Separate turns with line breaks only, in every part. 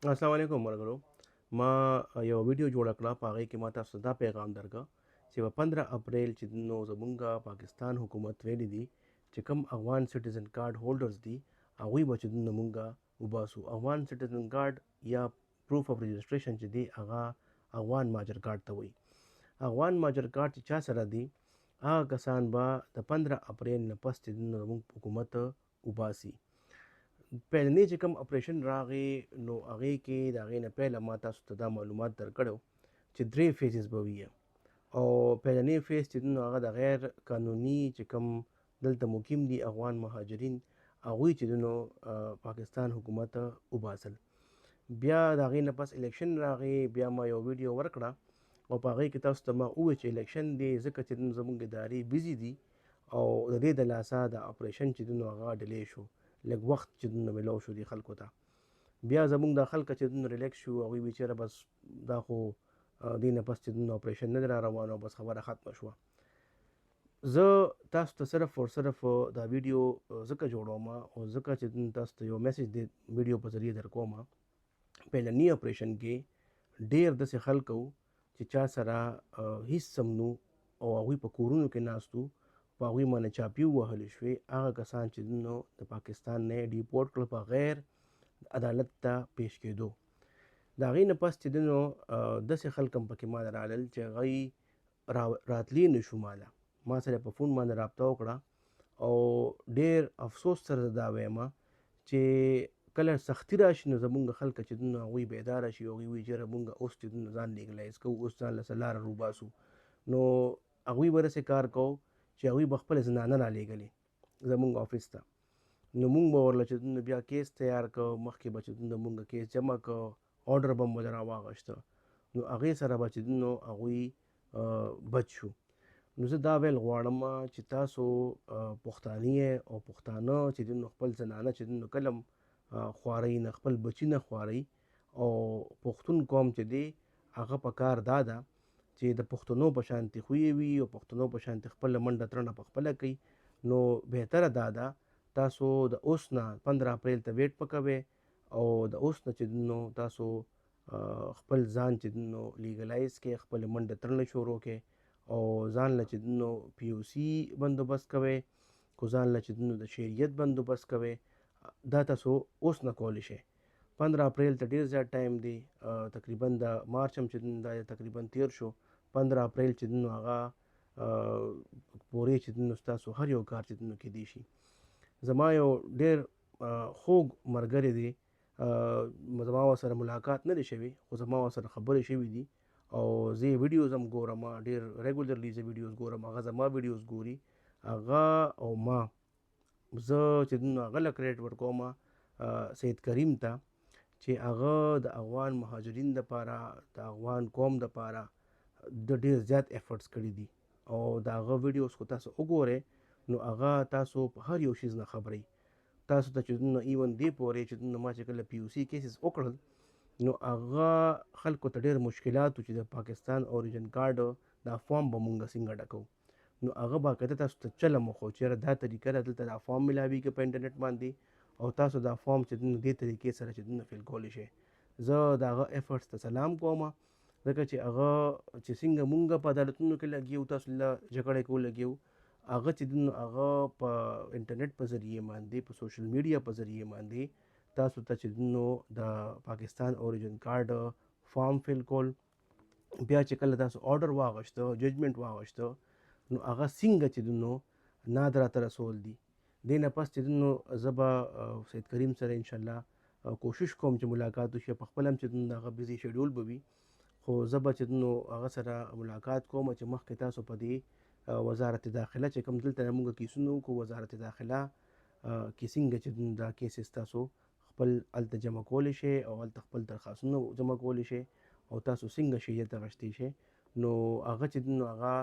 السلام علیکم مرګرو. ما یو ویډیو جوړ کړه په هغې کې ما تاسو ته دا پیغام درکړه چې په 15 اپریل چې نو زمونږ پاکستان حکومت ویلي دي چې کوم افغان سټیزن کارت هولډرز دي هغوی به چې مونږه وباسو. افغان سټیزن کارت یا پروف اف رجسټریشن چې دی هغه افغان ماجر کارت ته وایي. افغان ماجر کارت چې چا سره دی هغه کسان به د 15 اپریل نه پس چې زموږ حکومت وباسي. پیلنی چې کوم اپریشن راغی نو هغې کې د هغې نه پیله ما تاسو ته دا معلومات درکړی چې 3 فیزز به وي او پیلنی فیز چې نو هغه د غیر قانوني چې کوم دلته مقیم دي افغان مهاجرین هغوی چې نو پاکستان حکومت وباسل. بیا د هغې نه پس الیکشن راغی. بیا ما یو ویډیو ورکړه او په هغې کې تاسو ته ما وویل چې الیکشن دی ځکه چې زموږ ادارې بیزي دي او د دې د لاسه د اپریشن چې نو هغه ډیلی شو، لږ وخت چې ملو شو دي خلکو ته. بیا زموږ د خلک چې ریلیکس شو هغوی وی چېرې بس دا خو دې نه پس چې اپریشن نه دی را روان او بس خبره ختمه شوه. زه تاسو ته صرف او صرف دا ویډیو ځکه جوړوم او ځکه چې تاسو ته یو میسج د ویډیو په ذریعه درکوم. پیلنی اپریشن کې ډېر داسې خلک وو چې چا سره هیڅ سم نو او هغوی په کورونو کې ناست وو، په هغوی باندې چاپی ووهلې شوې. هغه کسان چې نو د پاکستان نه ډیپورټ کړل په غیر عدالت ته پیش کېدو. د هغې نه پس چې نو داسې خلک هم پکې ما رالل چې هغوی راتلی نه شو. ما سره په فون باندې رابطه وکړه او ډېر افسوس سره دا وایم چې کله سختی راشي نو زمونږ خلک چې نو هغوی بیداره شي او هغوی وایي چېرې مونږ اوس چې ځان لیګلایز کوو، اوس ځان له لاره روباسو. نو هغوی به داسې کار کوو چې هغوی به خپله زنانه رالیږلې زمونږ آفس ته. نو مونږ به ورله چې بیا کیس تیار کړو، مخکې به چې مونږ کیس جمع کړو، آرډر به مو راواغېسته. نو هغې سره به چې هغوی بچ شو. نو زه دا ویل غواړم چې تاسو پښتانه او پښتانه چې خپل زنانه چې کله خوارئ نه، خپل بچي نه خوارئ. او پښتون قوم چې دی هغه په کار دا ده چې د پښتنو په شانتي خوی وي او پښتنو په شانتي خپل منډه ترنه په خپله کوي. نو بهتره دا ده تاسو د اوس نه 15 اپریل ته ویټ وکوئ او د اوس نه چې تاسو خپل ځان چې لیګلایز کړئ، خپل منډه ترنه شروع کړئ او ځان له چې پی او سی بندوبست کوئ، کو ځان له چې د شهریت بندوبست کوئ. دا تاسو اوس نه کولی شئ. 15 اپریل ته ډېر زیات ټایم دی. تقریبا د مارچ هم چې دا تقریبا تیر شو. 15 اپریل چې هغه پورې چې ستاسو هر یو کار چې کېدی شي. زما یو ډېر خوږ ملګری دی، زما ورسره ملاقات نه دی شوی خو زما ورسره خبرې شوي دي او زه یې ویډیوز هم ګورم، ډېر ریګولرلی زه ویډیوز ګورم، هغه زما ویډیوز ګوري. هغه او ما زه چې هغه له کریډټ ورکوم سید کریم ته چې هغه د افغان مهاجرین دپاره د افغان قوم دپاره د ډېر زیات ایفرټس کړي دي او د هغه ویډیوز خو تاسو وګورئ نو هغه تاسو په هر یو شیز نه خبرئ. تاسو ته چې ایون دې پورې چې ما چې کله پی او سی کیسز وکړل نو هغه خلکو ته ډېر مشکلات و چې د پاکستان اوریجن کارډ دا فارم به مونږ څنګه ډکو. نو هغه باقاعده تاسو ته چلم وښود چېرې دا طریقه ده، دلته دا فارم میلاویږي په انټرنیټ باندې او تاسو دا فارم چې دې طریقې سره چې فل کولی شئ. زه د هغه ایفرټس ته سلام کوم ځکه چې هغه چې څنګه مونږ په عدالتونو کې لګیو، تاسو له جګړې کو لګیو، هغه چې هغه په انټرنیټ په ذریعه باندې په سوشل میډیا په ذریعه باندې تاسو ته چې د پاکستان اوریجن کارډ فارم فل کول، بیا چې کله تاسو آرډر واغشته، ججمنټ واغشته، نو هغه څنګه چې ناد راته رسول دي. دې نه پس چې زه به سید کریم سره انشاءالله کوشش کوم چې ملاقات وشي. په خپل هم چې هغه بیزي شیډول به وي خو زه به چې هغه سره ملاقات کوم چې مخکې تاسو په دې وزارت داخله چې کوم دلته موږ کیسونه وکړو، وزارت داخله کې څنګه چې دا کیسز تاسو خپل هلته جمع کولی شئ او هلته خپل درخواستونه جمع کولی شئ او تاسو څنګه شهریت اخیستی شئ. نو هغه چې هغه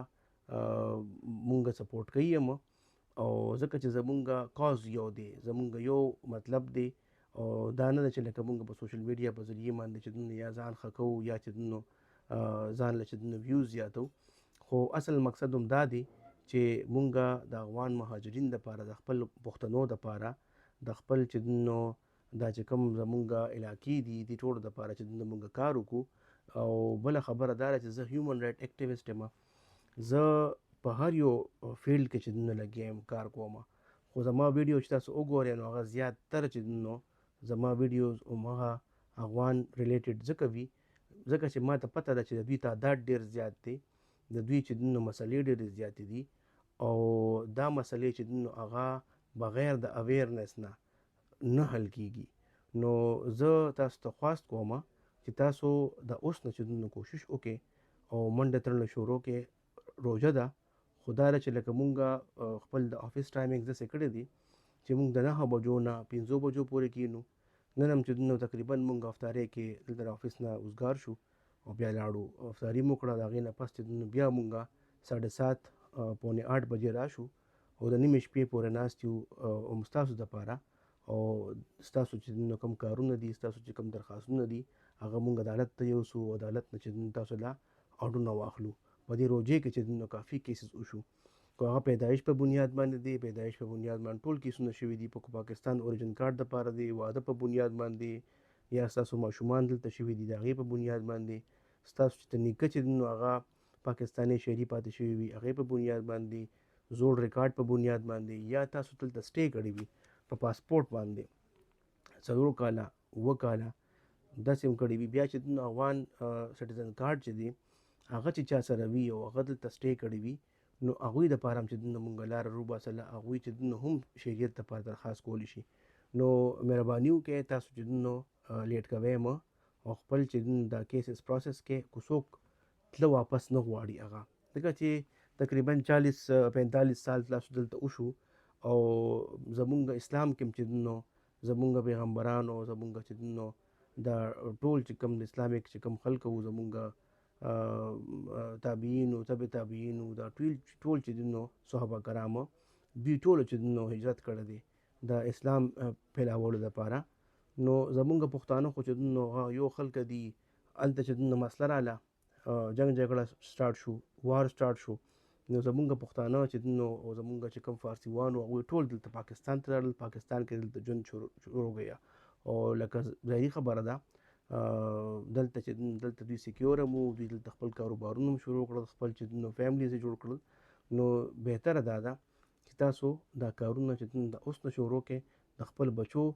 مونږ سپورټ کوي هم او ځکه چې زمونږ کاز یو دی، زمونږ یو مطلب دی او دا نه ده چې لکه مونږ په سوشل میډیا په ذریعه باندې چې یا ځان ښه کوو یا چې ځان له چې ویوز زیاتو. خو اصل مقصد هم دا دی چې مونږ د افغان مهاجرین دپاره، د خپل پښتنو دپاره، د خپل چې دا چې کوم زمونږ علاقې دي دې ټولو دپاره چې مونږ کار وکړو. او بله خبره دا ده چې زه هیومن رایټ اکټیویسټ یم. زه په هر یو فیلډ کې چې لګیا یم کار کوم، خو زما ویډیو چې تاسو وګورئ نو هغه زیاتره چې زما ویډیوز هماغه افغان ریلیټډ ځکه وي ځکه چې ما ته پته ده چې د دوی تعداد ډېر زیات دی، د دوی چې مسلې ډېرې زیاتې دي، او دا مسلې چې هغه بغیر د اویرنس نه حل کیږي. نو زه تاسو ته خواست کوم چې تاسو د اوس نه چې کوشش وکړئ او منډه تړل شروع کړئ. روژه ده، خو دا ده چې لکه مونږ خپل د آفیس ټایمنګ داسې کړی دي چې مونږ د 9 بجو نه 5 بجو پورې کینو. نن هم چې تقریبا مونږ افطارۍ کې دلته د آفیس نه وزګار شو او بیا لاړو افطاري مو کړه. د هغې نه پس چې بیا مونږ 7:30 پونې 8 بجې راشو او د نیمې شپې پورې ناست یو ستاسو دپاره. او ستاسو چې کوم کارونه دي، ستاسو چې کوم درخواستونه دي، هغه مونږ عدالت ته یوسو. عدالت نه چې تاسو لا اډونه واخلو. په دې روژې کې چې کافي کیسز وشو، که هغه پیدایش په بنیاد باندې دی، پیدایش په بنیاد باندې ټول کیسونه شوي دي. په پاکستان اوریجن کارت دپاره دی، واده په بنیاد باندې، یا ستاسو ماشومان دلته شوي دي د هغې په بنیاد باندې، ستاسو چې نیکه چې هغه پاکستاني شهري پاتې شوي وي هغې په بنیاد باندې، زوړ ریکارډ په بنیاد باندې، یا تاسو دلته سټې کړی وي په پاسپورټ باندې 4 کاله 7 کاله داسې هم کړي وي. بیا چې افغان سټیزن کارت چې دی هغه چې چا سره وي او هغه دلته سټې کړی وي، نو هغوی دپاره هم چې مونږ لاره روباسله، هغوی چې هم شهریت دپاره درخواست کولی شي. نو مهرباني وکړئ تاسو چې لیټ کوئ مه، او خپل چې دا کیسز پروسس کې کو څوک تله واپس نه غواړي هغه، ځکه چې تقریبا 40-45 سال تاسو دلته وشو. او زمونږ اسلام کې چې زمونږ پیغمبرانو، زمونږ چې دا ټول چې کوم اسلامیک چې کوم خلک وو، زمونږ تابعین او تبع تابعین او دا ټول چې صحابه کرامو، دوی ټولو چې هجرت کړی دی د اسلام پھیلاولو دپاره. نو زمونږ پښتانه خو چې یو خلک دي، هلته چې مسله راله، جنگ جګړه سټارټ شو، وار سټارټ شو، نو زمونږ پښتانه چې او زمونږ چې کوم فارسیوان وو هغوی ټول دلته پاکستان ته راغلل. پاکستان کې دلته ژوند شروع کړه. او لکه ظاهري خبره ده دلته چې دلته دوی سیکیور هم وو، دوی دلته خپل کاروبارونه هم شروع کړل، خپل چې فیملیز یې جوړ کړل. نو بهتره دا ده چې تاسو دا کارونه چې د اوس نه شروع کړئ، د خپل بچو،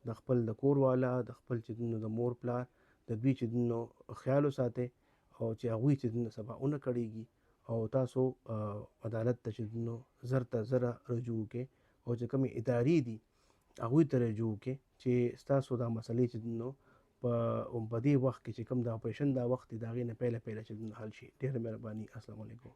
د خپل د کور والا، د خپل چې د مور پلار، د دوی چې خیال وساتئ، او چې هغوی چې سبا ونه کړیږي. او تاسو عدالت ته چې زر ته زره رجوع وکړئ، او چې کومې ادارې دي هغوی ته رجوع وکړئ چې ستاسو دا مسلې چې په دې وخت کې چې کوم د اپریشن دا وخت دی د هغې نه پیله چې حل شي. ډېره مهرباني. السلام علیکم.